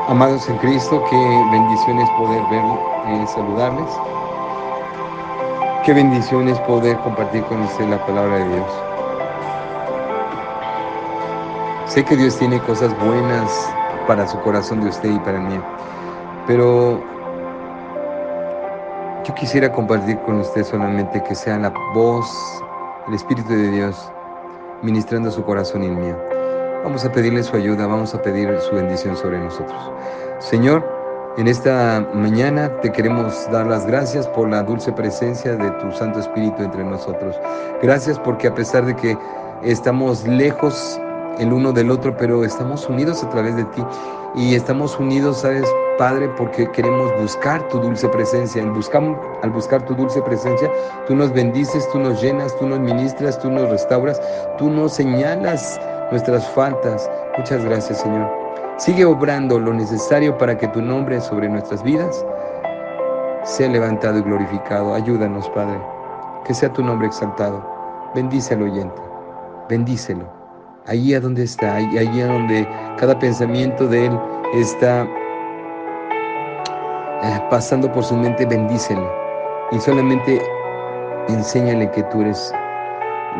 Amados en Cristo, qué bendición es poder saludarles. Qué bendición es poder compartir con usted la palabra de Dios. Sé que Dios tiene cosas buenas para su corazón de usted y para mí, pero yo quisiera compartir con usted solamente que sea la voz, el Espíritu de Dios, ministrando su corazón y el mío. Vamos a pedirle su ayuda, vamos a pedir su bendición sobre nosotros. Señor, en esta mañana te queremos dar las gracias por la dulce presencia de tu Santo Espíritu entre nosotros. Gracias porque a pesar de que estamos lejos el uno del otro, pero estamos unidos a través de ti. Y estamos unidos, ¿sabes, Padre? Porque queremos buscar tu dulce presencia. Al buscar tu dulce presencia, tú nos bendices, tú nos llenas, tú nos ministras, tú nos restauras, tú nos señalas nuestras faltas. Muchas gracias, Señor. Sigue obrando lo necesario para que tu nombre sobre nuestras vidas sea levantado y glorificado. Ayúdanos, Padre, que sea tu nombre exaltado. Bendice al oyente, bendícelo. Allí a donde está, allí a donde cada pensamiento de él está pasando por su mente, bendícelo. Y solamente enséñale que tú eres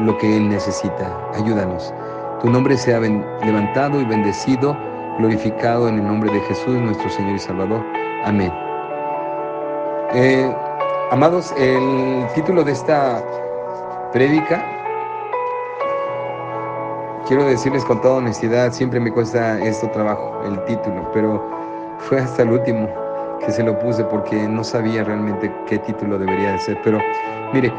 lo que él necesita. Ayúdanos. Tu nombre sea levantado y bendecido, glorificado en el nombre de Jesús, nuestro Señor y Salvador. Amén. Amados, el título de esta prédica, quiero decirles con toda honestidad, siempre me cuesta esto trabajo, el título, pero fue hasta el último que se lo puse porque no sabía realmente qué título debería de ser. Pero mire,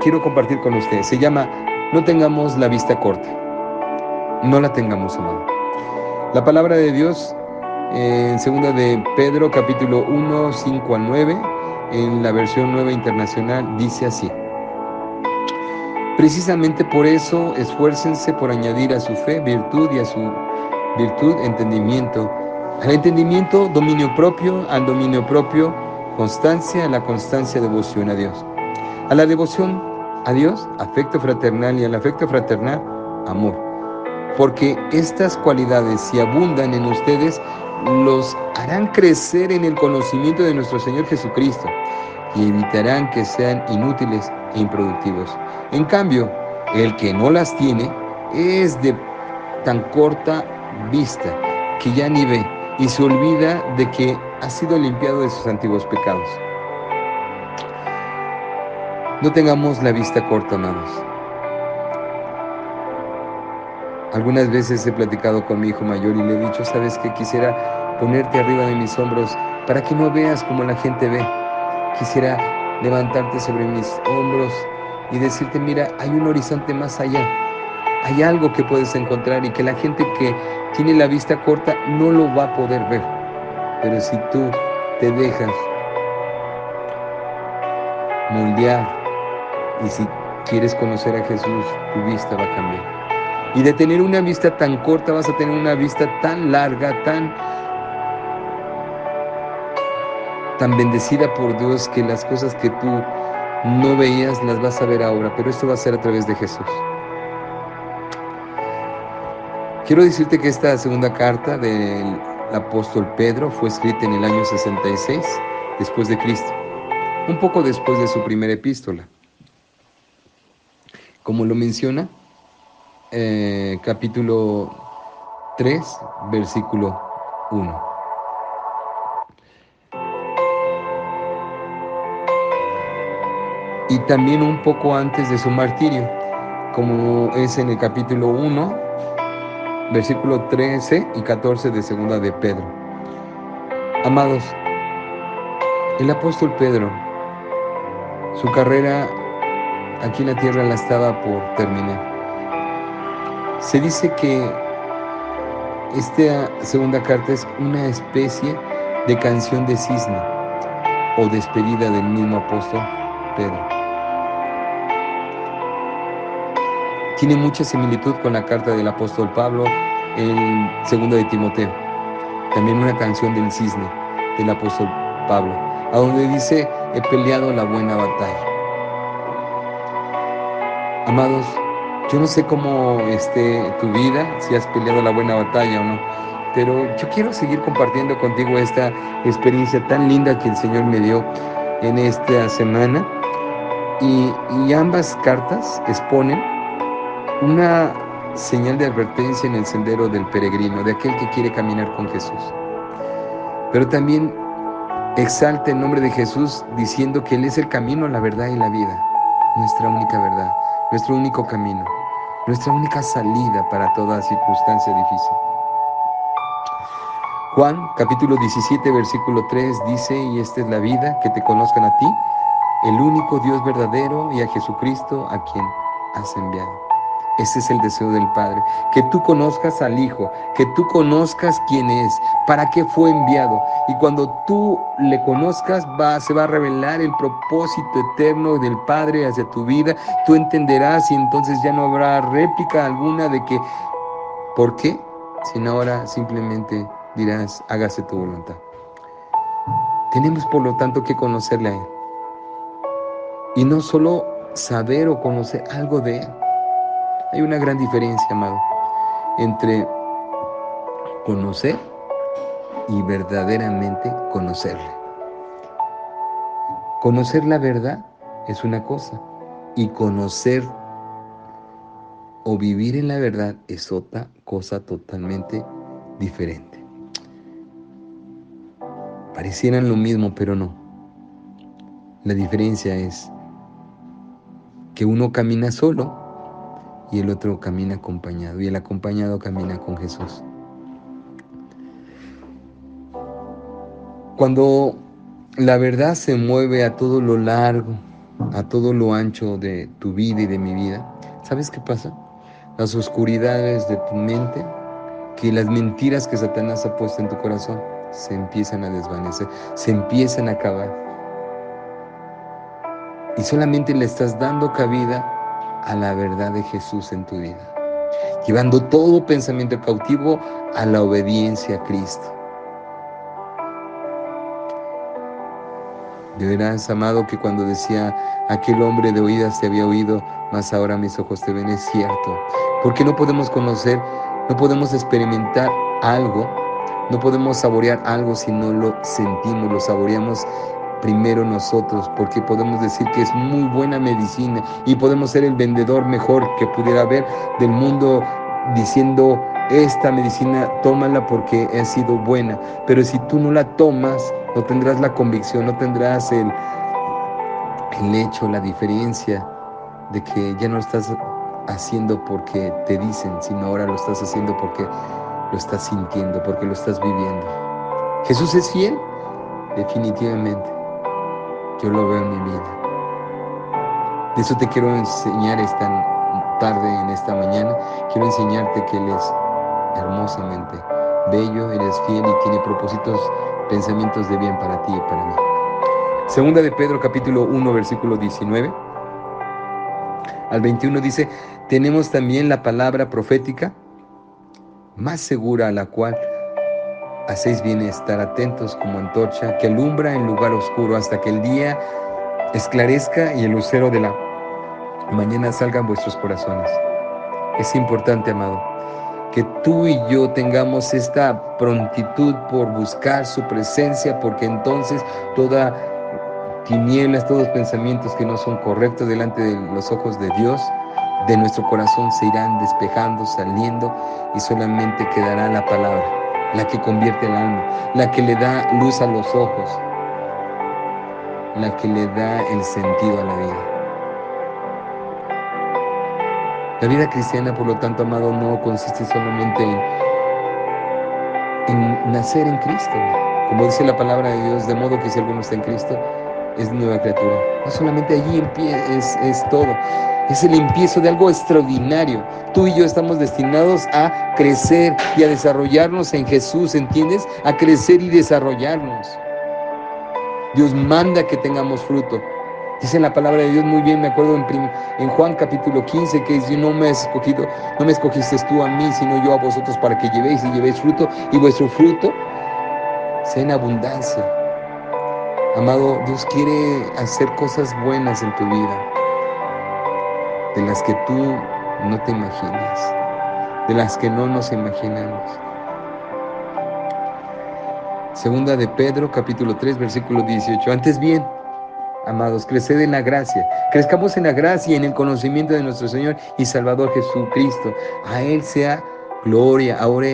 quiero compartir con ustedes. Se llama No tengamos la vista corta. No la tengamos, amado. La palabra de Dios en 2 de Pedro, capítulo 1, 5 al 9, en la versión Nueva Internacional, dice así: precisamente por eso esfuércense por añadir a su fe virtud, y a su virtud entendimiento, al entendimiento dominio propio, al dominio propio constancia, a la constancia devoción a Dios, a la devoción a Dios afecto fraternal, y al afecto fraternal amor, porque estas cualidades, si abundan en ustedes, los harán crecer en el conocimiento de nuestro Señor Jesucristo y evitarán que sean inútiles e improductivos. En cambio, el que no las tiene es de tan corta vista que ya ni ve y se olvida de que ha sido limpiado de sus antiguos pecados. No tengamos la vista corta, amados. Algunas veces he platicado con mi hijo mayor y le he dicho: ¿sabes qué? Quisiera ponerte arriba de mis hombros para que no veas como la gente ve. Quisiera levantarte sobre mis hombros y decirte: mira, hay un horizonte más allá. Hay algo que puedes encontrar y que la gente que tiene la vista corta no lo va a poder ver. Pero si tú te dejas moldear y si quieres conocer a Jesús, tu vista va a cambiar. Y de tener una vista tan corta vas a tener una vista tan larga, tan bendecida por Dios, que las cosas que tú no veías las vas a ver ahora, pero esto va a ser a través de Jesús. Quiero decirte que esta segunda carta del apóstol Pedro fue escrita en el año 66 después de Cristo, un poco después de su primera epístola. Como lo menciona, capítulo 3, versículo 1. Y también un poco antes de su martirio, como es en el capítulo 1, versículo 13 y 14 de 2 de Pedro. Amados, el apóstol Pedro, su carrera aquí en la tierra la estaba por terminar. Se dice que esta segunda carta es una especie de canción de cisne o despedida del mismo apóstol Pedro. Tiene mucha similitud con la carta del apóstol Pablo en 2 de Timoteo. También una canción del cisne del apóstol Pablo, a donde dice: he peleado la buena batalla. Amados, yo no sé cómo esté tu vida, si has peleado la buena batalla o no, pero yo quiero seguir compartiendo contigo esta experiencia tan linda que el Señor me dio en esta semana. Y ambas cartas exponen una señal de advertencia en el sendero del peregrino, de aquel que quiere caminar con Jesús. Pero también exalta el nombre de Jesús diciendo que Él es el camino, la verdad y la vida, nuestra única verdad, nuestro único camino, nuestra única salida para toda circunstancia difícil. Juan capítulo 17 versículo 3 dice: y esta es la vida, que te conozcan a ti, el único Dios verdadero, y a Jesucristo a quien has enviado. Ese es el deseo del Padre, que tú conozcas al Hijo, que tú conozcas quién es, para qué fue enviado. Y cuando tú le conozcas, se va a revelar el propósito eterno del Padre hacia tu vida. Tú entenderás y entonces ya no habrá réplica alguna de que, ¿por qué? Sino ahora simplemente dirás: hágase tu voluntad. Tenemos por lo tanto que conocerle a Él. Y no solo saber o conocer algo de Él. Hay una gran diferencia, amado, entre conocer y verdaderamente conocerle. Conocer la verdad es una cosa, y conocer o vivir en la verdad es otra cosa totalmente diferente. Parecieran lo mismo, pero no. La diferencia es que uno camina solo y el otro camina acompañado, y el acompañado camina con Jesús. Cuando la verdad se mueve a todo lo largo, a todo lo ancho de tu vida y de mi vida, ¿sabes qué pasa? Las oscuridades de tu mente, que las mentiras que Satanás ha puesto en tu corazón, se empiezan a desvanecer, se empiezan a acabar. Y solamente le estás dando cabida a la verdad de Jesús en tu vida, llevando todo pensamiento cautivo a la obediencia a Cristo. De veras, amado, que cuando decía aquel hombre de oídas te había oído, mas ahora mis ojos te ven, es cierto. Porque no podemos conocer, no podemos experimentar algo, no podemos saborear algo si no lo sentimos, lo saboreamos primero nosotros, porque podemos decir que es muy buena medicina y podemos ser el vendedor mejor que pudiera haber del mundo diciendo: esta medicina tómala porque ha sido buena. Pero si tú no la tomas, no tendrás la convicción, no tendrás el hecho, la diferencia de que ya no lo estás haciendo porque te dicen, sino ahora lo estás haciendo porque lo estás sintiendo, porque lo estás viviendo. ¿Jesús es fiel? Definitivamente. Yo lo veo en mi vida. De eso te quiero enseñar esta tarde, en esta mañana. Quiero enseñarte que Él es hermosamente bello, Él es fiel y tiene propósitos, pensamientos de bien para ti y para mí. Segunda de Pedro capítulo 1 versículo 19 al 21 dice: tenemos también la palabra profética más segura, a la cual hacéis bien estar atentos como antorcha que alumbra en lugar oscuro hasta que el día esclarezca y el lucero de la mañana salga en vuestros corazones. Es importante, amado, que tú y yo tengamos esta prontitud por buscar su presencia, porque entonces toda tinieblas, todos pensamientos que no son correctos delante de los ojos de Dios, de nuestro corazón, se irán despejando, saliendo, y solamente quedará la palabra, la que convierte el alma, la que le da luz a los ojos, la que le da el sentido a la vida. La vida cristiana, por lo tanto, amado, no consiste solamente en nacer en Cristo. Como dice la palabra de Dios, de modo que si alguno está en Cristo, es nueva criatura. No solamente allí es todo. Es el empiezo de algo extraordinario. Tú y yo estamos destinados a crecer y a desarrollarnos en Jesús, ¿entiendes? A crecer y desarrollarnos. Dios manda que tengamos fruto. Dice la palabra de Dios muy bien, me acuerdo en Juan capítulo 15, que dice: no me escogiste tú a mí, sino yo a vosotros, para que llevéis y llevéis fruto, y vuestro fruto sea en abundancia. Amado, Dios quiere hacer cosas buenas en tu vida, de las que tú no te imaginas, de las que no nos imaginamos. Segunda de Pedro, capítulo 3, versículo 18. Antes bien, amados, creced en la gracia. Crezcamos en la gracia y en el conocimiento de nuestro Señor y Salvador Jesucristo. A Él sea gloria, ahora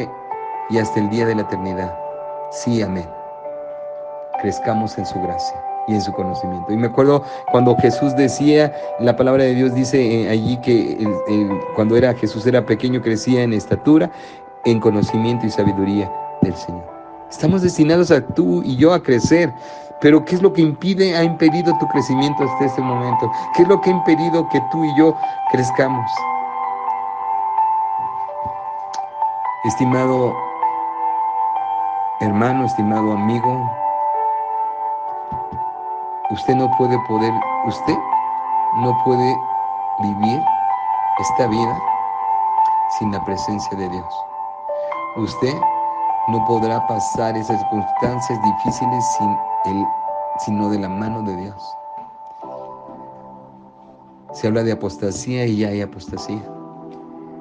y hasta el día de la eternidad. Sí, amén. Crezcamos en su gracia y en su conocimiento. Y me acuerdo cuando Jesús decía, la palabra de Dios dice allí que cuando Jesús era pequeño, crecía en estatura, en conocimiento y sabiduría del Señor. Estamos destinados a tú y yo a crecer, pero ¿qué es lo que ha impedido tu crecimiento hasta este momento? ¿Qué es lo que ha impedido que tú y yo crezcamos? Estimado hermano, estimado amigo, usted no puede vivir esta vida sin la presencia de Dios. Usted no podrá pasar esas circunstancias difíciles sino de la mano de Dios. Se habla de apostasía y ya hay apostasía.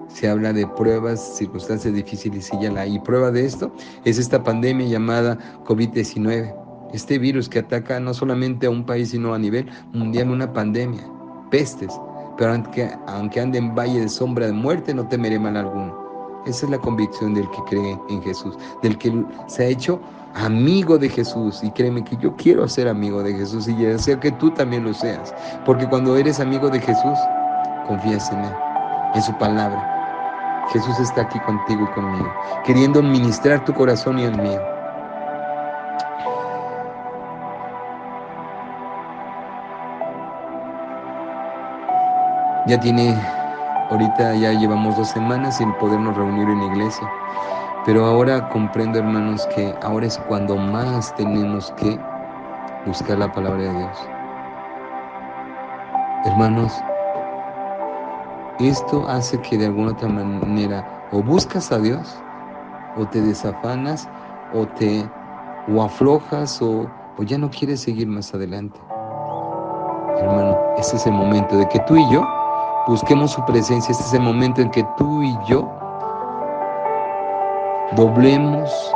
Se habla de pruebas, circunstancias difíciles y ya la hay. Y prueba de esto es esta pandemia llamada COVID-19. Este virus que ataca no solamente a un país, sino a nivel mundial, una pandemia, pestes. Pero aunque ande en valle de sombra de muerte, no temeré mal alguno. Esa es la convicción del que cree en Jesús, del que se ha hecho amigo de Jesús. Y créeme que yo quiero ser amigo de Jesús y deseo que tú también lo seas. Porque cuando eres amigo de Jesús, confías en Él, en su palabra. Jesús está aquí contigo y conmigo, queriendo ministrar tu corazón y el mío. Ahorita ya llevamos 2 semanas sin podernos reunir en la iglesia. Pero ahora comprendo, hermanos, que ahora es cuando más tenemos que buscar la palabra de Dios. Hermanos, esto hace que de alguna otra manera o buscas a Dios, o te desafanas, o aflojas, o ya no quieres seguir más adelante. Hermano, este es el momento de que tú y yo busquemos su presencia. Este es el momento en que tú y yo doblemos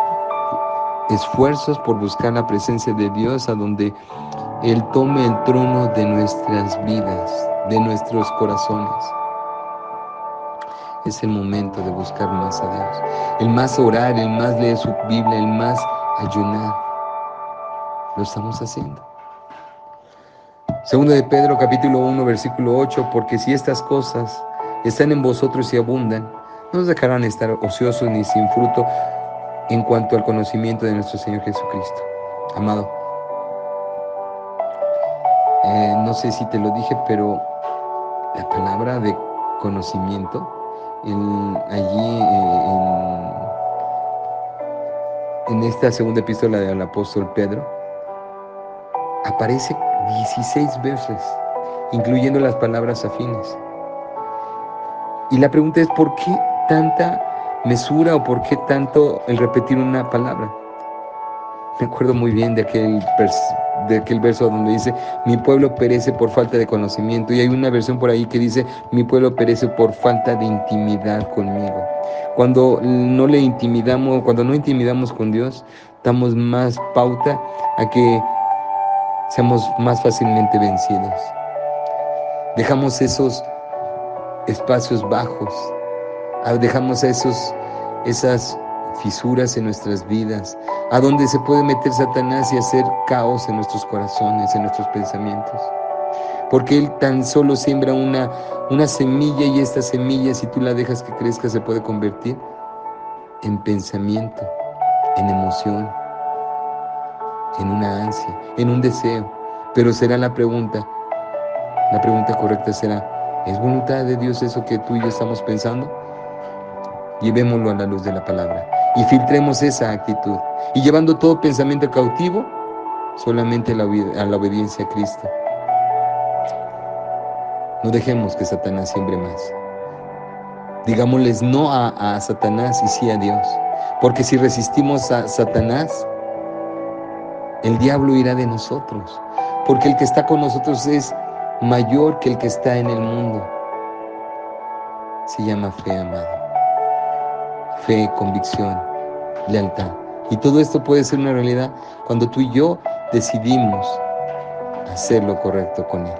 esfuerzos por buscar la presencia de Dios, a donde Él tome el trono de nuestras vidas, de nuestros corazones. Es el momento de buscar más a Dios, el más orar, el más leer su Biblia, el más ayunar. Lo estamos haciendo. Segunda de Pedro, capítulo 1, versículo 8, porque si estas cosas están en vosotros y abundan, no os dejarán estar ociosos ni sin fruto en cuanto al conocimiento de nuestro Señor Jesucristo. Amado, no sé si te lo dije, pero la palabra de conocimiento, en esta segunda epístola del apóstol Pedro, aparece 16 veces, incluyendo las palabras afines. Y la pregunta es, ¿por qué tanta mesura o por qué tanto el repetir una palabra? Me acuerdo muy bien de aquel verso donde dice, mi pueblo perece por falta de conocimiento. Y hay una versión por ahí que dice, mi pueblo perece por falta de intimidad conmigo. Cuando no intimidamos con Dios, damos más pauta a que seamos más fácilmente vencidos. Dejamos esos espacios bajos, dejamos esas fisuras en nuestras vidas, a donde se puede meter Satanás y hacer caos en nuestros corazones, en nuestros pensamientos. Porque Él tan solo siembra una semilla, y esta semilla, si tú la dejas que crezca, se puede convertir en pensamiento, en emoción, en una ansia, en un deseo. Pero será la pregunta correcta será, ¿es voluntad de Dios eso que tú y yo estamos pensando? Llevémoslo a la luz de la palabra y filtremos esa actitud. Y llevando todo pensamiento cautivo solamente a la obediencia a Cristo. No dejemos que Satanás siembre más. Digámosles no a Satanás y sí a Dios. Porque si resistimos a Satanás, el diablo irá de nosotros. Porque el que está con nosotros es mayor que el que está en el mundo. Se llama fe, amado. Fe, convicción, lealtad. Y todo esto puede ser una realidad cuando tú y yo decidimos hacer lo correcto con Él.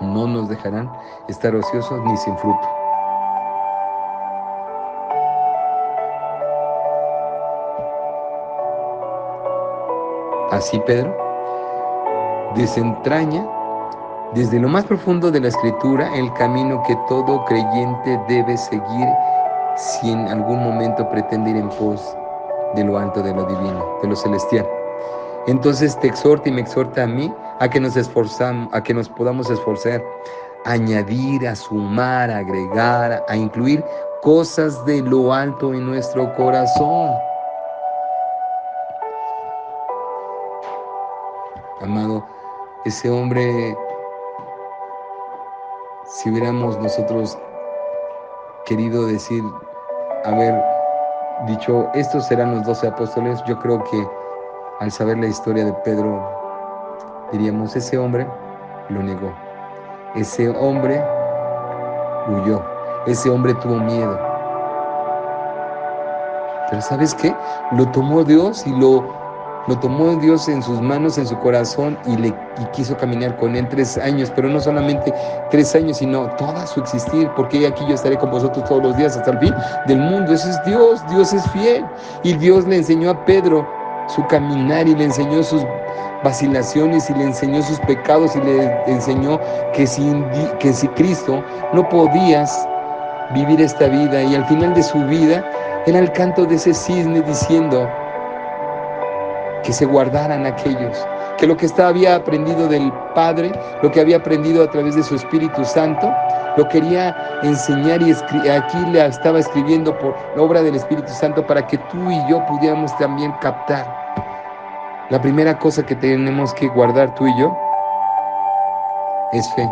No nos dejarán estar ociosos ni sin fruto. Así Pedro desentraña desde lo más profundo de la Escritura el camino que todo creyente debe seguir si en algún momento pretende ir en pos de lo alto, de lo divino, de lo celestial. Entonces te exhorta y me exhorta a mí a que nos podamos esforzar, a añadir, a sumar, a agregar, a incluir cosas de lo alto en nuestro corazón. Amado, ese hombre, si hubiéramos nosotros querido decir, haber dicho, estos serán los 12 apóstoles, yo creo que al saber la historia de Pedro, diríamos, ese hombre lo negó, ese hombre huyó, ese hombre tuvo miedo. Pero ¿sabes qué? Lo tomó Dios y lo tomó Dios en sus manos, en su corazón, y quiso caminar con Él 3 años, pero no solamente 3 años, sino toda su existir, porque aquí yo estaré con vosotros todos los días hasta el fin del mundo. Eso es Dios, Dios es fiel. Y Dios le enseñó a Pedro su caminar y le enseñó sus vacilaciones y le enseñó sus pecados y le enseñó que sin Cristo no podías vivir esta vida. Y al final de su vida era el canto de ese cisne diciendo que se guardaran aquellos, que lo que había aprendido del Padre, lo que había aprendido a través de su Espíritu Santo, lo quería enseñar y aquí le estaba escribiendo por la obra del Espíritu Santo para que tú y yo pudiéramos también captar. La primera cosa que tenemos que guardar tú y yo es fe.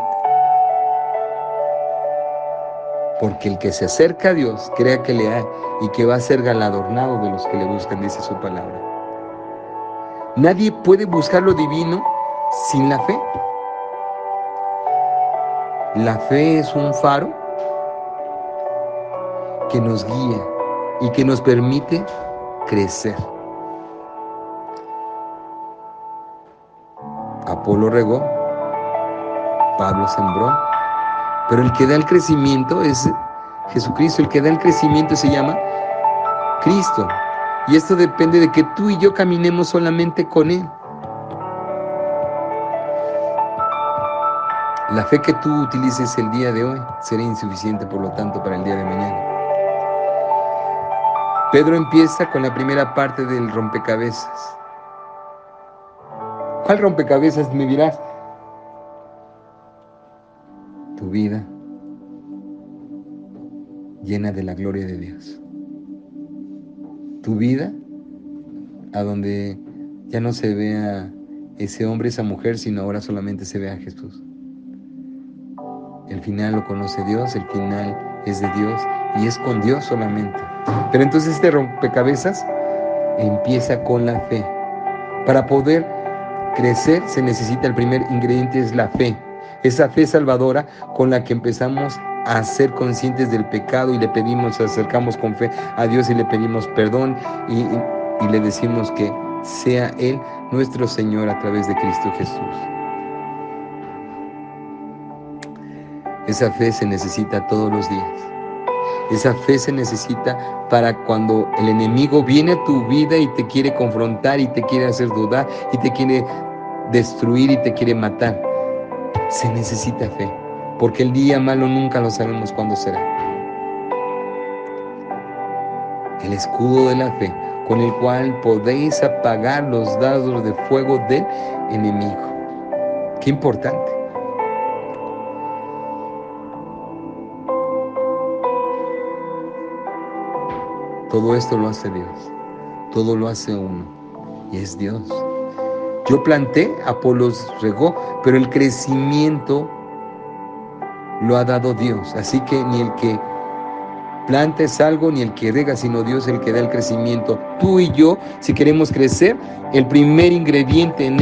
Porque el que se acerca a Dios, crea que le hay y que va a ser galardonado de los que le buscan, dice su palabra. Nadie puede buscar lo divino sin la fe. La fe es un faro que nos guía y que nos permite crecer. Apolo regó, Pablo sembró, pero el que da el crecimiento es Jesucristo. El que da el crecimiento se llama Cristo. Y esto depende de que tú y yo caminemos solamente con Él. La fe que tú utilices el día de hoy será insuficiente, por lo tanto, para el día de mañana. Pedro empieza con la primera parte del rompecabezas. ¿Cuál rompecabezas, me dirás? Tu vida llena de la gloria de Dios. Tu vida a donde ya no se vea ese hombre, esa mujer, sino ahora solamente se vea a Jesús. El final lo conoce Dios, el final es de Dios y es con Dios solamente. Pero entonces este rompecabezas empieza con la fe. Para poder crecer se necesita, el primer ingrediente es la fe. Esa fe salvadora con la que empezamos a ser conscientes del pecado y le pedimos, acercamos con fe a Dios y le pedimos perdón y le decimos que sea Él nuestro Señor a través de Cristo Jesús. Esa fe se necesita todos los días. Esa fe se necesita para cuando el enemigo viene a tu vida y te quiere confrontar y te quiere hacer dudar y te quiere destruir y te quiere matar. Se necesita fe, porque el día malo nunca lo sabemos cuándo será. El escudo de la fe, con el cual podéis apagar los dardos de fuego del enemigo. Qué importante. Todo esto lo hace Dios, todo lo hace uno, y es Dios. Yo planté, Apolos regó, pero el crecimiento lo ha dado Dios. Así que ni el que planta es algo, ni el que rega, sino Dios el que da el crecimiento. Tú y yo, si queremos crecer, el primer ingrediente en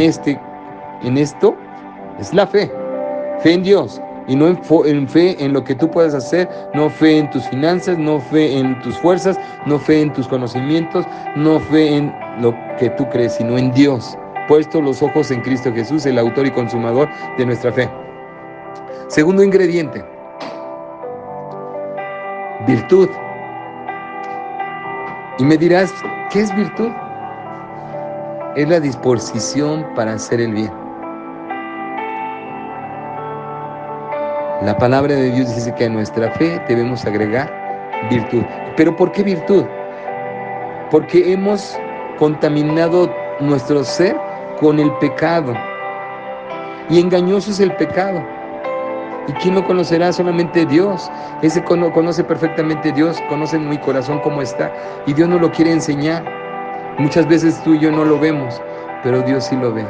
esto es la fe. Fe en Dios. Y no en fe en lo que tú puedas hacer, no fe en tus finanzas, no fe en tus fuerzas, no fe en tus conocimientos, no fe en lo que tú crees, sino en Dios. Puesto los ojos en Cristo Jesús, el autor y consumador de nuestra fe. Segundo ingrediente, virtud. Y me dirás, ¿qué es virtud? Es la disposición para hacer el bien. La palabra de Dios dice que a nuestra fe debemos agregar virtud. ¿Pero por qué virtud? Porque hemos contaminado nuestro ser con el pecado. Y engañoso es el pecado. ¿Y quién lo conocerá? Solamente Dios. Ese conoce perfectamente Dios, conoce en mi corazón cómo está. Y Dios nos lo quiere enseñar. Muchas veces tú y yo no lo vemos, pero Dios sí lo ve.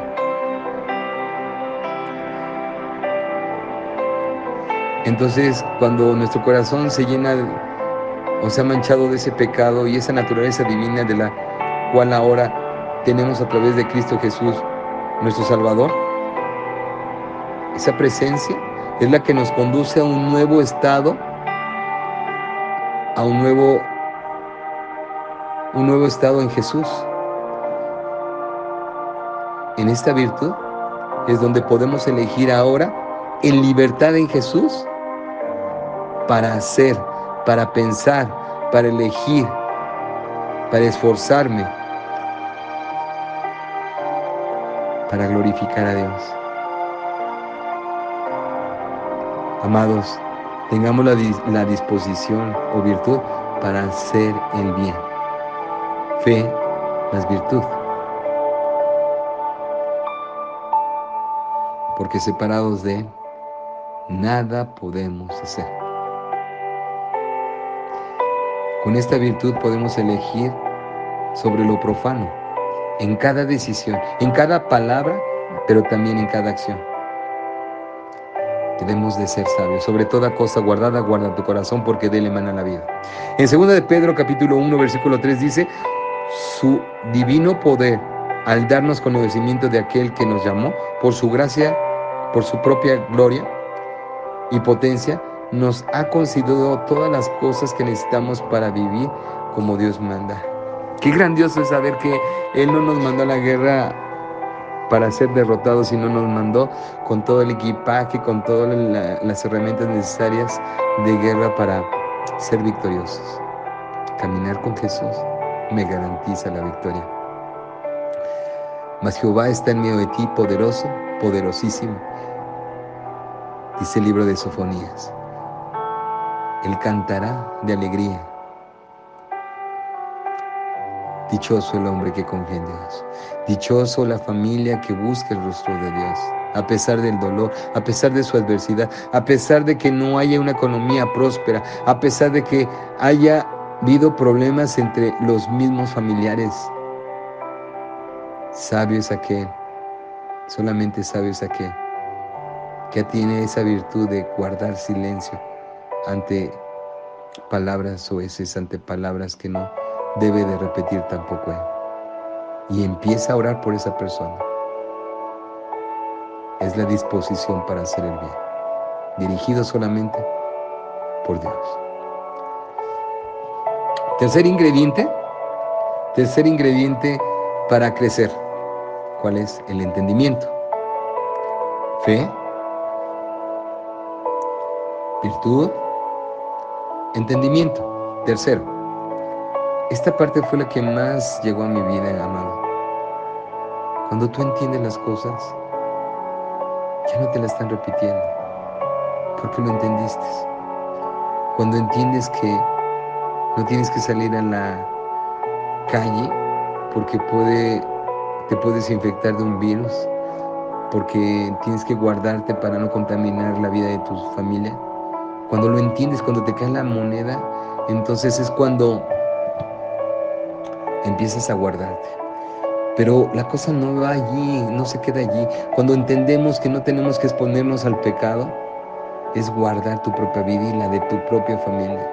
Entonces, cuando nuestro corazón se llena o se ha manchado de ese pecado y esa naturaleza divina de la cual ahora tenemos a través de Cristo Jesús, nuestro Salvador, esa presencia es la que nos conduce a un nuevo estado, a un nuevo estado en Jesús. En esta virtud es donde podemos elegir ahora en libertad en Jesús para hacer, para pensar, para elegir, para esforzarme, para glorificar a Dios. Amados, tengamos la disposición o virtud para hacer el bien. Fe más virtud. Porque separados de Él, nada podemos hacer. Con esta virtud podemos elegir sobre lo profano, en cada decisión, en cada palabra, pero también en cada acción. Debemos de ser sabios. Sobre toda cosa guardada, guarda tu corazón, porque de él emana la vida. En 2 de Pedro, capítulo 1, versículo 3, dice, su divino poder, al darnos conocimiento de aquel que nos llamó, por su gracia, por su propia gloria y potencia, nos ha concedido todas las cosas que necesitamos para vivir como Dios manda. Qué grandioso es saber que Él no nos mandó a la guerra para ser derrotados, sino nos mandó con todo el equipaje, con todas las herramientas necesarias de guerra para ser victoriosos. Caminar con Jesús me garantiza la victoria. Mas Jehová está en medio de ti, poderoso, poderosísimo. Dice el libro de Sofonías. Él cantará de alegría. Dichoso el hombre que confía en Dios. Dichoso la familia que busca el rostro de Dios. A pesar del dolor, a pesar de su adversidad, a pesar de que no haya una economía próspera, a pesar de que haya habido problemas entre los mismos familiares. Sabio es aquel, solamente sabio es aquel, que tiene esa virtud de guardar silencio ante palabras soeces, ante palabras que no debe de repetir tampoco él. Y empieza a orar por esa persona. Es la disposición para hacer el bien, dirigido solamente por Dios. Tercer ingrediente para crecer. ¿Cuál es? El entendimiento. Fe, virtud, entendimiento. Tercero, esta parte fue la que más llegó a mi vida, amado. Cuando tú entiendes las cosas, ya no te las están repitiendo, porque lo entendiste. Cuando entiendes que no tienes que salir a la calle porque te puedes infectar de un virus, porque tienes que guardarte para no contaminar la vida de tu familia. Cuando lo entiendes, cuando te cae la moneda, entonces es cuando empiezas a guardarte. Pero la cosa no va allí, no se queda allí. Cuando entendemos que no tenemos que exponernos al pecado, es guardar tu propia vida y la de tu propia familia.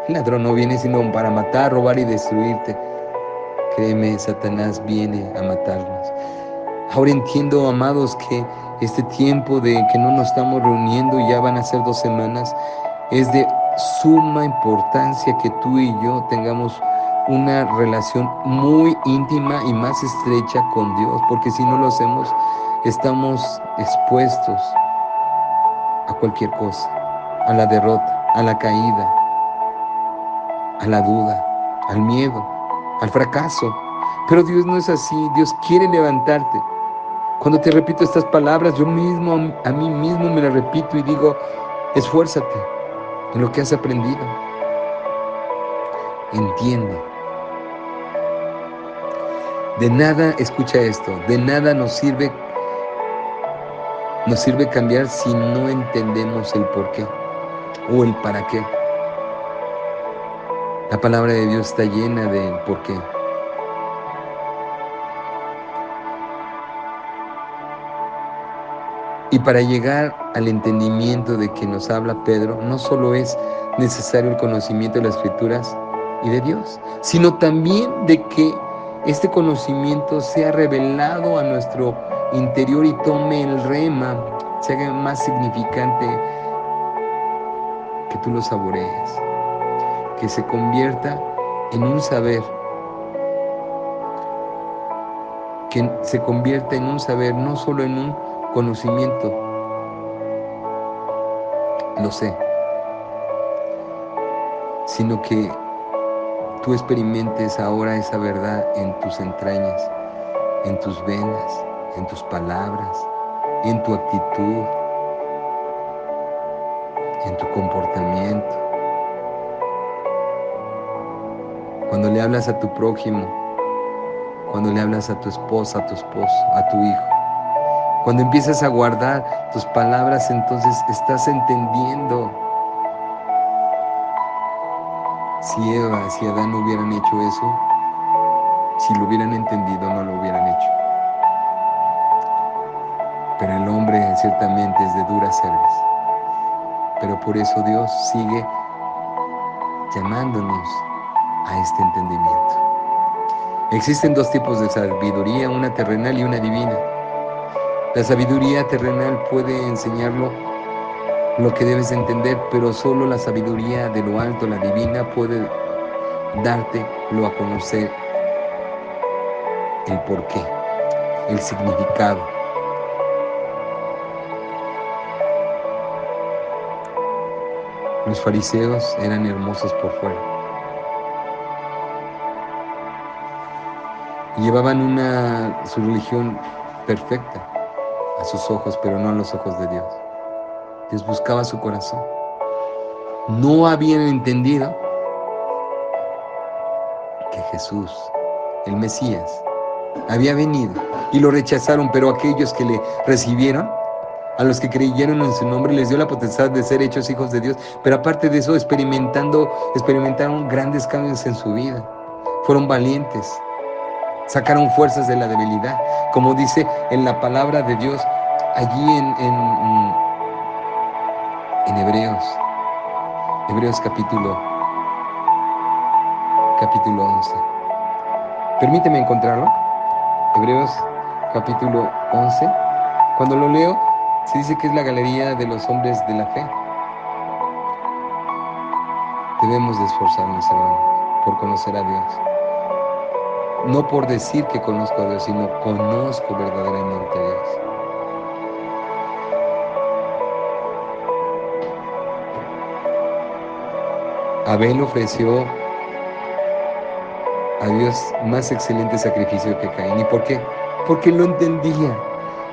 El ladrón no viene sino para matar, robar y destruirte. Créeme, Satanás viene a matarnos. Ahora entiendo, amados, que Este tiempo de que no nos estamos reuniendo, ya van a ser 2 semanas, es de suma importancia que tú y yo tengamos una relación muy íntima y más estrecha con Dios, porque si no lo hacemos, estamos expuestos a cualquier cosa, a la derrota, a la caída, a la duda, al miedo, al fracaso. Pero Dios no es así. Dios quiere levantarte. Cuando te repito estas palabras, yo mismo a mí mismo me las repito y digo: esfuérzate en lo que has aprendido. Entiende. De nada, escucha esto, de nada nos sirve cambiar si no entendemos el por qué o el para qué. La palabra de Dios está llena de por qué. Y para llegar al entendimiento de que nos habla Pedro, no solo es necesario el conocimiento de las Escrituras y de Dios, sino también de que este conocimiento sea revelado a nuestro interior y tome el rema, se haga más significante, que tú lo saborees, que se convierta en un saber, que se convierta en un saber, no solo en un conocimiento. Lo sé, sino que tú experimentes ahora esa verdad en tus entrañas, en tus venas, en tus palabras, en tu actitud, en tu comportamiento. Cuando le hablas a tu prójimo, cuando le hablas a tu esposa, a tu esposo, a tu hijo, cuando empiezas a guardar tus palabras, entonces estás entendiendo. Si Eva, si Adán no hubieran hecho eso, si lo hubieran entendido, no lo hubieran hecho. Pero el hombre ciertamente es de dura cerviz. Pero por eso Dios sigue llamándonos a este entendimiento. Existen 2 tipos de sabiduría, una terrenal y una divina. La sabiduría terrenal puede enseñarlo lo que debes entender, pero solo la sabiduría de lo alto, la divina, puede dártelo a conocer, el porqué, el significado. Los fariseos eran hermosos por fuera y llevaban su religión perfecta a sus ojos, pero no a los ojos de Dios. Dios buscaba su corazón. No habían entendido que Jesús, el Mesías, había venido y lo rechazaron, pero aquellos que le recibieron, a los que creyeron en su nombre, les dio la potestad de ser hechos hijos de Dios. Pero aparte de eso, experimentaron grandes cambios en su vida. Fueron valientes, sacaron fuerzas de la debilidad, como dice en la palabra de Dios allí en Hebreos capítulo 11. Permíteme encontrarlo. Hebreos capítulo 11. Cuando lo leo, se dice que es la galería de los hombres de la fe. Debemos de esforzarnos, hermanos, por conocer a Dios. No por decir que conozco a Dios, sino conozco verdaderamente a Dios. Abel ofreció a Dios más excelente sacrificio que Caín. ¿Y por qué? Porque lo entendía,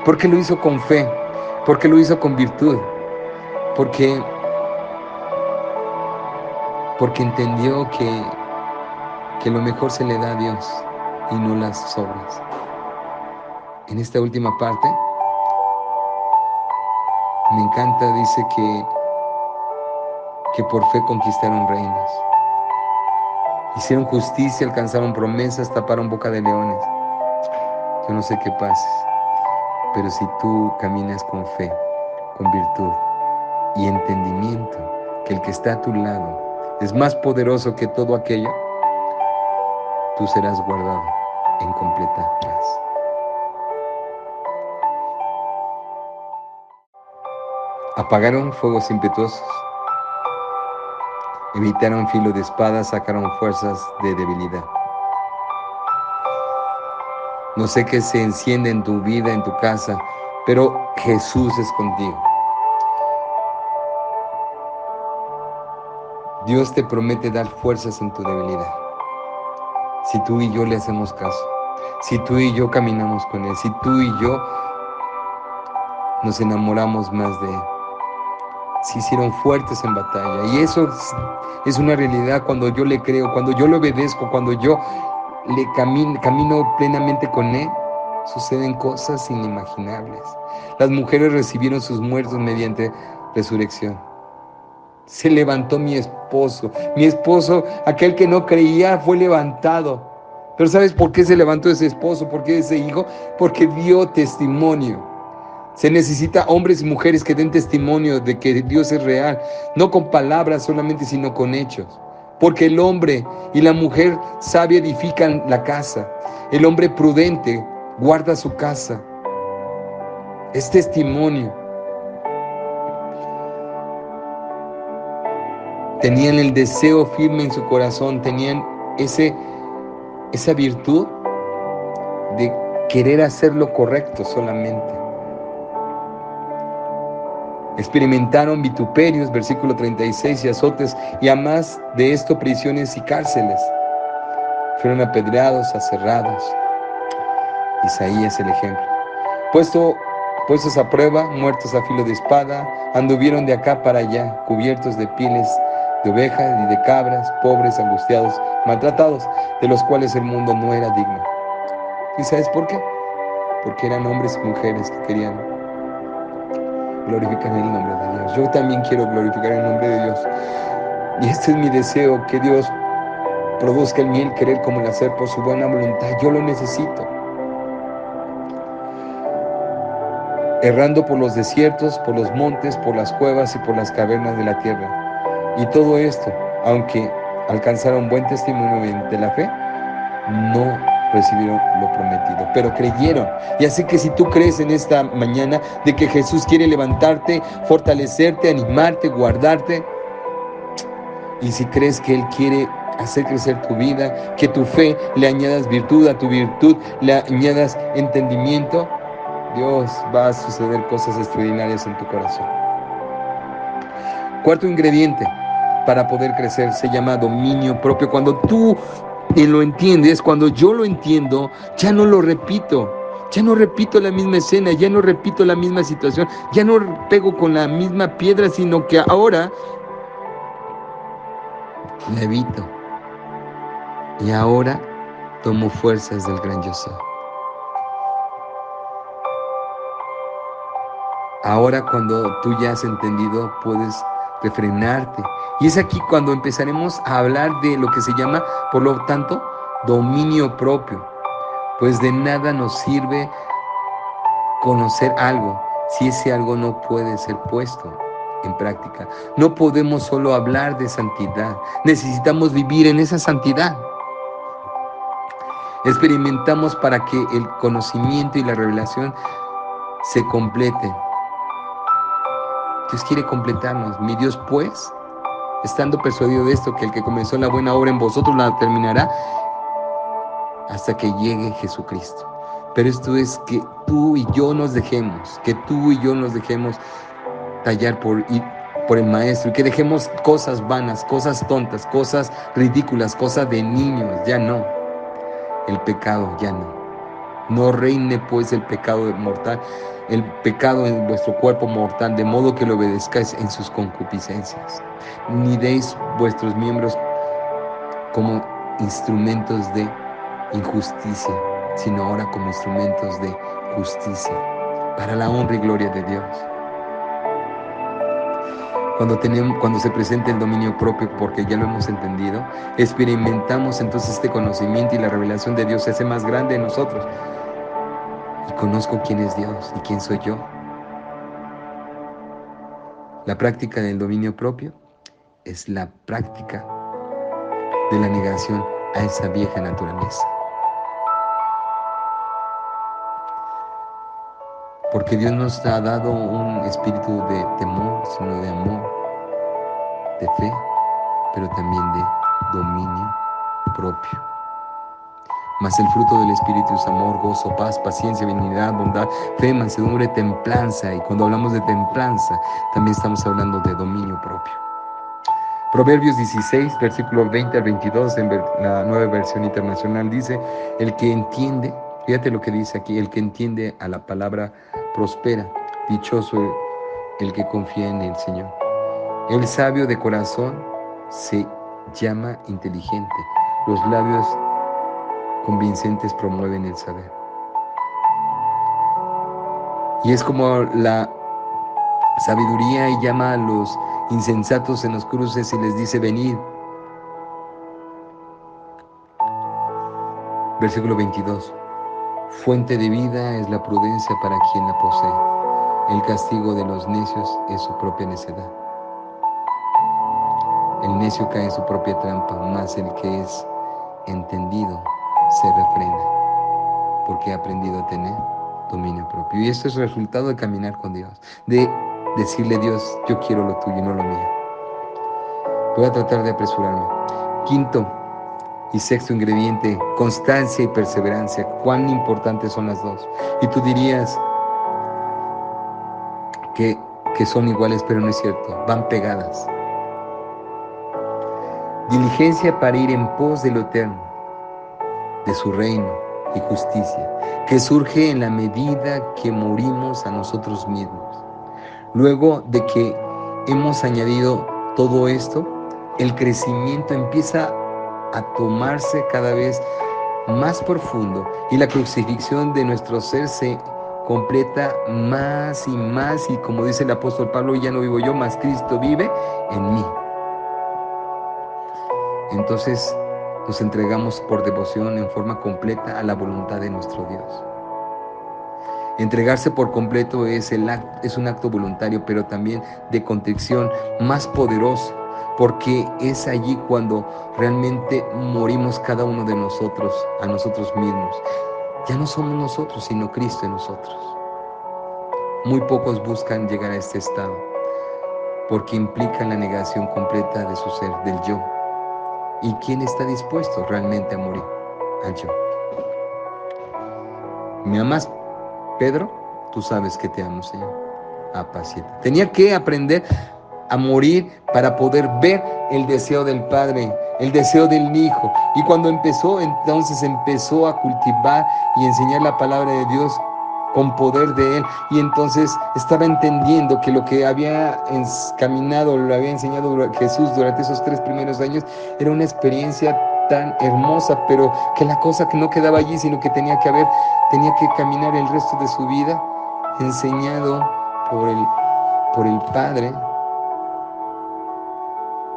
porque lo hizo con fe, porque lo hizo con virtud, porque entendió que lo mejor se le da a Dios y no las obras. En esta última parte, me encanta, dice que por fe conquistaron reinos. Hicieron justicia, alcanzaron promesas, taparon boca de leones. Yo no sé qué pases, pero si tú caminas con fe, con virtud y entendimiento, que el que está a tu lado es más poderoso que todo aquello, tú serás guardado en completa paz. Apagaron fuegos impetuosos, evitaron filo de espada, sacaron fuerzas de debilidad. No sé qué se enciende en tu vida, en tu casa, pero Jesús es contigo. Dios te promete dar fuerzas en tu debilidad. Si tú y yo le hacemos caso, si tú y yo caminamos con Él, si tú y yo nos enamoramos más de Él, se hicieron fuertes en batalla. Y eso es una realidad cuando yo le creo, cuando yo le obedezco, cuando yo le camino plenamente con Él, suceden cosas inimaginables. Las mujeres recibieron sus muertos mediante resurrección. Se levantó mi esposo, aquel que no creía, fue levantado. Pero ¿sabes por qué se levantó ese esposo? ¿Por qué ese hijo? Porque dio testimonio. Se necesita hombres y mujeres que den testimonio de que Dios es real, no con palabras solamente, sino con hechos. Porque el hombre y la mujer sabia edifican la casa. El hombre prudente guarda su casa. Es testimonio. Tenían el deseo firme en su corazón, tenían esa virtud de querer hacer lo correcto solamente. Experimentaron vituperios, versículo 36, y azotes, y a más de esto prisiones y cárceles. Fueron apedreados, aserrados. Isaías el ejemplo. Puestos a prueba, muertos a filo de espada, anduvieron de acá para allá, cubiertos de pieles de ovejas y de cabras, pobres, angustiados, maltratados, de los cuales el mundo no era digno. ¿Y sabes por qué? Porque eran hombres y mujeres que querían glorificar el nombre de Dios. Yo también quiero glorificar el nombre de Dios. Y este es mi deseo, que Dios produzca en mí el querer como el hacer por su buena voluntad. Yo lo necesito. Errando por los desiertos, por los montes, por las cuevas y por las cavernas de la tierra. Y todo esto, aunque alcanzaron buen testimonio de la fe, no recibieron lo prometido, pero creyeron. Y así que si tú crees en esta mañana de que Jesús quiere levantarte, fortalecerte, animarte, guardarte, y si crees que Él quiere hacer crecer tu vida, que tu fe le añadas virtud, a tu virtud le añadas entendimiento, Dios va a suceder cosas extraordinarias en tu corazón. Cuarto ingrediente para poder crecer se llama dominio propio. Cuando tú lo entiendes, cuando yo lo entiendo, ya no lo repito. Ya no repito la misma escena, ya no repito la misma situación, ya no pego con la misma piedra, sino que ahora la evito. Y ahora tomo fuerzas del gran yo soy. Ahora cuando tú ya has entendido, puedes refrenarte. Y es aquí cuando empezaremos a hablar de lo que se llama, por lo tanto, dominio propio. Pues de nada nos sirve conocer algo si ese algo no puede ser puesto en práctica. No podemos solo hablar de santidad, necesitamos vivir en esa santidad. Experimentamos para que el conocimiento y la revelación se completen. Dios quiere completarnos. Mi Dios, pues, estando persuadido de esto, que el que comenzó la buena obra en vosotros la terminará hasta que llegue Jesucristo. Pero esto es que tú y yo nos dejemos, tallar por el Maestro, y que dejemos cosas vanas, cosas tontas, cosas ridículas, cosas de niños. Ya no. El pecado ya no. No reine pues el pecado mortal, el pecado en vuestro cuerpo mortal, de modo que lo obedezcáis en sus concupiscencias. Ni deis vuestros miembros como instrumentos de injusticia, sino ahora como instrumentos de justicia, para la honra y gloria de Dios. Cuando se presenta el dominio propio, porque ya lo hemos entendido, experimentamos entonces este conocimiento, y la revelación de Dios se hace más grande en nosotros. Y conozco quién es Dios y quién soy yo. La práctica del dominio propio es la práctica de la negación a esa vieja naturaleza. Porque Dios nos ha dado un espíritu de temor, sino de amor, de fe, pero también de dominio propio. Mas el fruto del Espíritu es amor, gozo, paz, paciencia, benignidad, bondad, fe, mansedumbre, templanza. Y cuando hablamos de templanza, también estamos hablando de dominio propio. Proverbios 16, versículos 20 al 22, en la Nueva Versión Internacional, dice: el que entiende, fíjate lo que dice aquí, el que entiende a la palabra prospera, dichoso el que confía en el Señor. El sabio de corazón se llama inteligente, los labios convincentes promueven el saber. Y es como la sabiduría y llama a los insensatos en los cruces y les dice: venid. Versículo 22. Fuente de vida es la prudencia para quien la posee. El castigo de los necios es su propia necedad. El necio cae en su propia trampa, mas el que es entendido se refrena, porque ha aprendido a tener dominio propio. Y esto es el resultado de caminar con Dios, de decirle: Dios, yo quiero lo tuyo y no lo mío. Voy a tratar de apresurarme. Quinto y sexto ingrediente: constancia y perseverancia. Cuán importantes son las dos. Y tú dirías que son iguales, pero no es cierto, van pegadas. Diligencia para ir en pos de lo eterno, de su reino y justicia, que surge en la medida que morimos a nosotros mismos. Luego de que hemos añadido todo esto, el crecimiento empieza a tomarse cada vez más profundo y la crucifixión de nuestro ser se completa más y más, y como dice el apóstol Pablo: ya no vivo yo, mas Cristo vive en mí. Entonces nos entregamos por devoción en forma completa a la voluntad de nuestro Dios. Entregarse por completo es un acto voluntario, pero también de contrición más poderoso, porque es allí cuando realmente morimos cada uno de nosotros, a nosotros mismos. Ya no somos nosotros, sino Cristo en nosotros. Muy pocos buscan llegar a este estado, porque implica la negación completa de su ser, del yo. ¿Y quién está dispuesto realmente a morir? Al yo. ¿Me amas, Pedro? Tú sabes que te amo, Señor. Apacienta. Tenía que aprender a morir para poder ver el deseo del Padre, el deseo del Hijo. Y cuando entonces empezó a cultivar y enseñar la palabra de Dios con poder de Él. Y entonces estaba entendiendo que lo que había caminado, lo había enseñado Jesús durante esos 3 primeros años, era una experiencia tan hermosa, pero que la cosa que no quedaba allí, sino que tenía que caminar el resto de su vida enseñado por el Padre,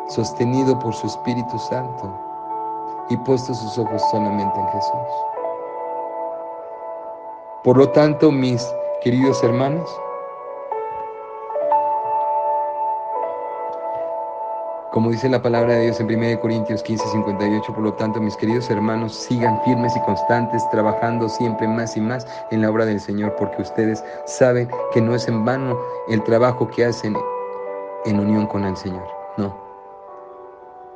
sostenido por su Espíritu Santo y puesto sus ojos solamente en Jesús. Por lo tanto, mis queridos hermanos, como dice la palabra de Dios en 1 Corintios 15:58, por lo tanto, mis queridos hermanos, sigan firmes y constantes, trabajando siempre más y más en la obra del Señor, porque ustedes saben que no es en vano el trabajo que hacen en unión con el Señor. No.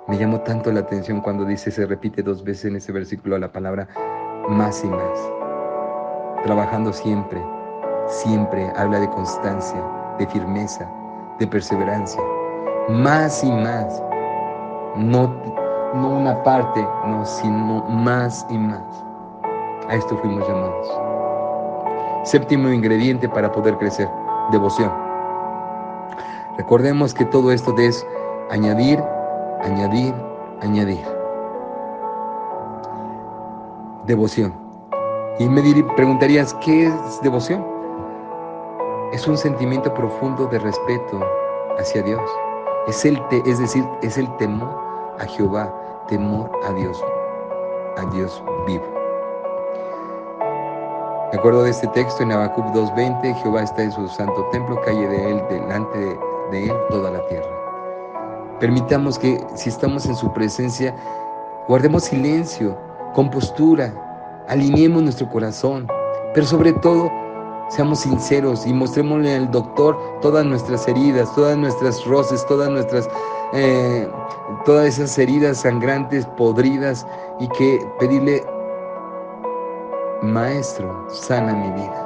Me llamó tanto la atención cuando se repite 2 veces en ese versículo la palabra más y más. Trabajando siempre, siempre habla de constancia, de firmeza, de perseverancia. Más y más, no una parte, no, sino más y más. A esto fuimos llamados. Séptimo ingrediente para poder crecer: devoción. Recordemos que todo esto es añadir, añadir, añadir. Devoción. Y me preguntarías, ¿qué es devoción? Es un sentimiento profundo de respeto hacia Dios. Es el temor a Jehová, temor a Dios vivo. De acuerdo de este texto en Habacuc 2:20, Jehová está en su santo templo, calle de él, delante de él toda la tierra. Permitamos que, si estamos en su presencia, guardemos silencio, compostura, alineemos nuestro corazón, pero sobre todo Seamos sinceros y mostrémosle al doctor todas nuestras heridas, todas nuestras roces, todas esas heridas sangrantes, podridas, y que pedirle: Maestro, sana mi vida.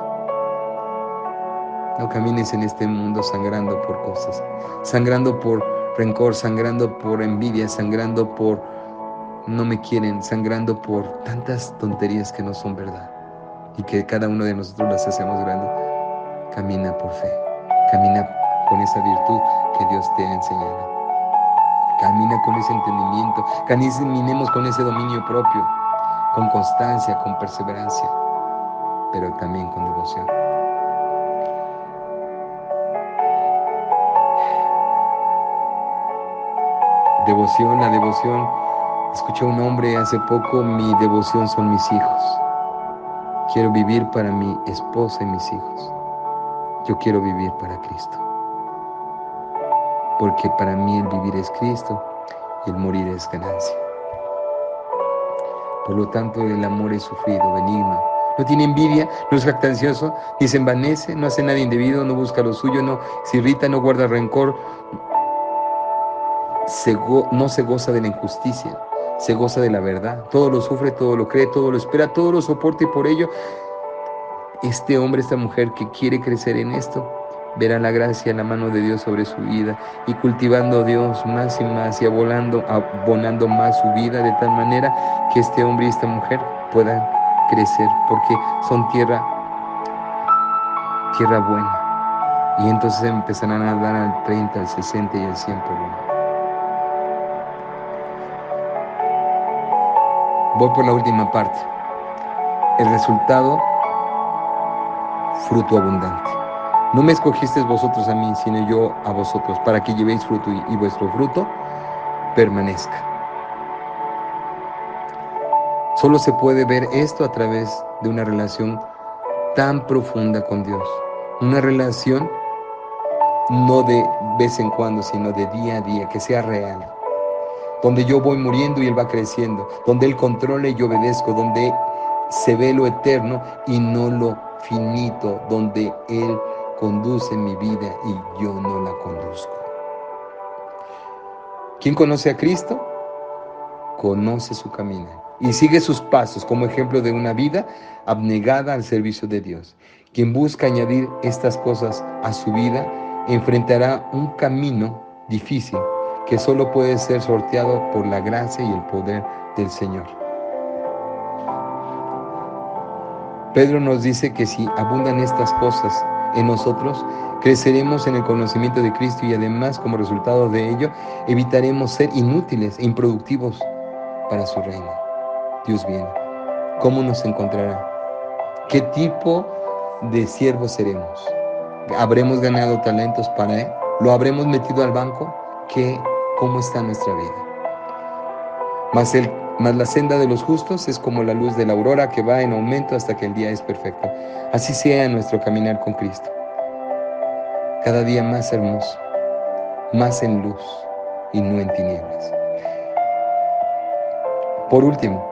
No camines en este mundo sangrando por cosas, sangrando por rencor, sangrando por envidia, sangrando por no me quieren, sangrando por tantas tonterías que no son verdad y que cada uno de nosotros las hacemos grandes. Camina por fe, camina con esa virtud que Dios te ha enseñado. Camina con ese entendimiento, caminemos con ese dominio propio, con constancia, con perseverancia, pero también con devoción. Devoción, la devoción. Escuché a un hombre hace poco: mi devoción son mis hijos. Quiero vivir para mi esposa y mis hijos. Yo quiero vivir para Cristo. Porque para mí el vivir es Cristo y el morir es ganancia. Por lo tanto, el amor es sufrido, benigno. No tiene envidia, no es jactancioso, ni se envanece, no hace nada indebido, no busca lo suyo, no se irrita, no guarda rencor, no se goza de la injusticia, se goza de la verdad. Todo lo sufre, todo lo cree, todo lo espera, todo lo soporta, y por ello este hombre, esta mujer que quiere crecer en esto, verá la gracia, la mano de Dios sobre su vida, y cultivando a Dios más y más, y abonando más su vida, de tal manera que este hombre y esta mujer puedan crecer, porque son tierra buena. Y entonces empezarán a dar al 30, al 60 y al 100 por uno. Voy por la última parte. El resultado: fruto abundante. No me escogisteis vosotros a mí, sino yo a vosotros, para que llevéis fruto y vuestro fruto permanezca. Solo se puede ver esto a través de una relación tan profunda con Dios. Una relación no de vez en cuando, sino de día a día, que sea real. Donde yo voy muriendo y Él va creciendo. Donde Él controla y yo obedezco. Donde se ve lo eterno y no lo finito. Donde Él conduce mi vida y yo no la conduzco. ¿Quién conoce a Cristo? Conoce su camino y sigue sus pasos como ejemplo de una vida abnegada al servicio de Dios. Quien busca añadir estas cosas a su vida enfrentará un camino difícil que solo puede ser sorteado por la gracia y el poder del Señor. Pedro nos dice que si abundan estas cosas en nosotros, creceremos en el conocimiento de Cristo, y además, como resultado de ello, evitaremos ser inútiles e improductivos para su reino. Dios viene. ¿Cómo nos encontrará? ¿Qué tipo de siervos seremos? ¿Habremos ganado talentos para Él? ¿Lo habremos metido al banco? ¿Cómo está nuestra vida? Mas la senda de los justos es como la luz de la aurora, que va en aumento hasta que el día es perfecto. Así sea nuestro caminar con Cristo. Cada día más hermoso, más en luz y no en tinieblas. Por último,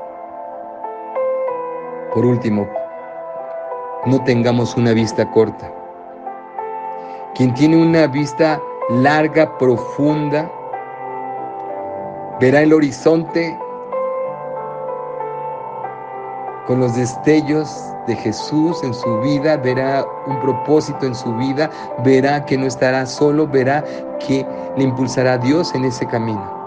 no tengamos una vista corta. Quien tiene una vista larga, profunda, verá el horizonte con los destellos de Jesús en su vida, verá un propósito en su vida, verá que no estará solo, verá que le impulsará a Dios en ese camino.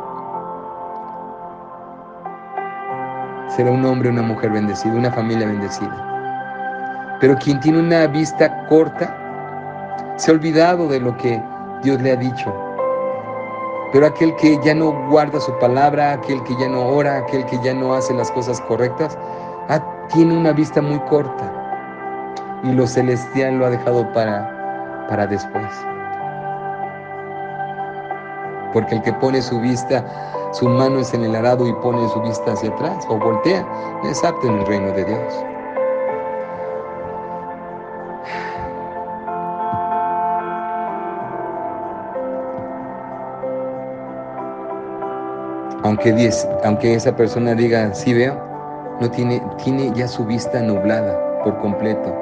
Será un hombre, una mujer bendecida, una familia bendecida. Pero quien tiene una vista corta, se ha olvidado de lo que Dios le ha dicho. Pero aquel que ya no guarda su palabra, aquel que ya no ora, aquel que ya no hace las cosas correctas, tiene una vista muy corta, y lo celestial lo ha dejado para después. Porque el que pone su mano es en el arado y pone su vista hacia atrás o voltea, no es apto en el reino de Dios. Aunque esa persona diga sí veo, no tiene ya su vista nublada por completo.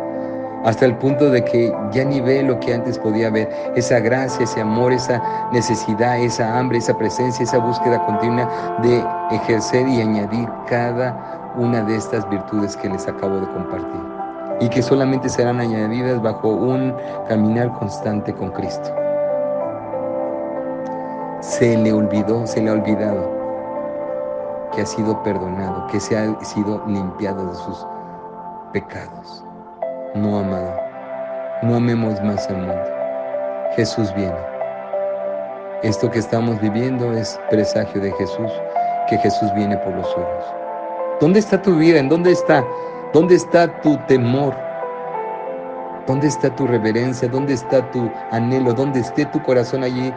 hasta el punto de que ya ni ve lo que antes podía ver. Esa gracia, ese amor, esa necesidad, esa hambre, esa presencia, esa búsqueda continua de ejercer y añadir cada una de estas virtudes que les acabo de compartir, y que solamente serán añadidas bajo un caminar constante con Cristo. Se le ha olvidado que ha sido perdonado, que se ha sido limpiado de sus pecados. No, amado, no amemos más al mundo. Jesús viene. Esto que estamos viviendo es presagio de Jesús, que Jesús viene por los suyos. ¿Dónde está tu vida? ¿En dónde está? ¿Dónde está tu temor? ¿Dónde está tu reverencia? ¿Dónde está tu anhelo? ¿Dónde esté tu corazón allí?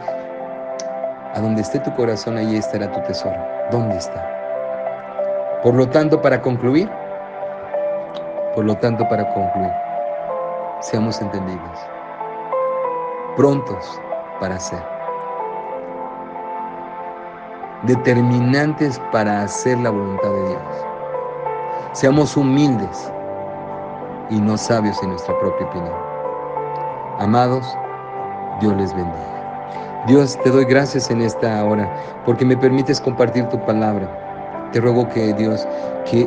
A donde esté tu corazón, allí estará tu tesoro. ¿Dónde está? Por lo tanto, para concluir, seamos entendidos, prontos para hacer, determinantes para hacer la voluntad de Dios. Seamos humildes y no sabios en nuestra propia opinión. Amados, Dios les bendiga. Dios, te doy gracias en esta hora porque me permites compartir tu palabra. Te ruego que Dios, que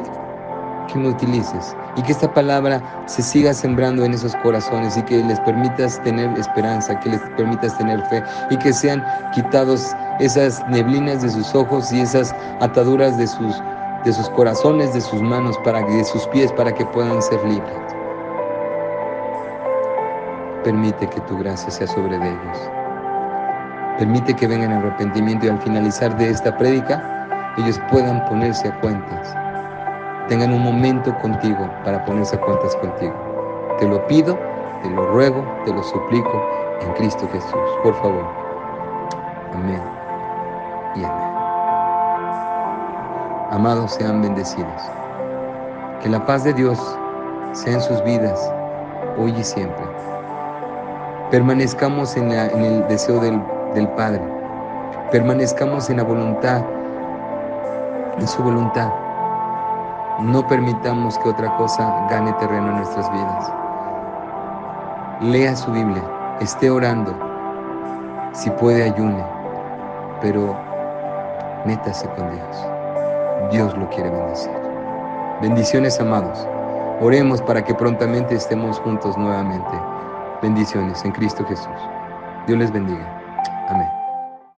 me utilices y que esta palabra se siga sembrando en esos corazones y que les permitas tener esperanza, que les permitas tener fe y que sean quitados esas neblinas de sus ojos y esas ataduras de sus corazones, de sus manos, de sus pies, para que puedan ser libres. Permite que tu gracia sea sobre de ellos. Permite que vengan en arrepentimiento y al finalizar de esta prédica, ellos puedan ponerse a cuentas. Tengan un momento contigo para ponerse a cuentas contigo. Te lo pido, te lo ruego, te lo suplico en Cristo Jesús. Por favor. Amén y amén. Amados, sean bendecidos. Que la paz de Dios sea en sus vidas, hoy y siempre. Permanezcamos en el deseo del Padre. Permanezcamos en la voluntad, en su voluntad. No permitamos que otra cosa gane terreno en nuestras vidas. Lea su Biblia, esté orando, si puede ayune, pero métase con Dios. Dios lo quiere bendecir. Bendiciones, amados. Oremos para que prontamente estemos juntos nuevamente. Bendiciones en Cristo Jesús. Dios les bendiga. Amén.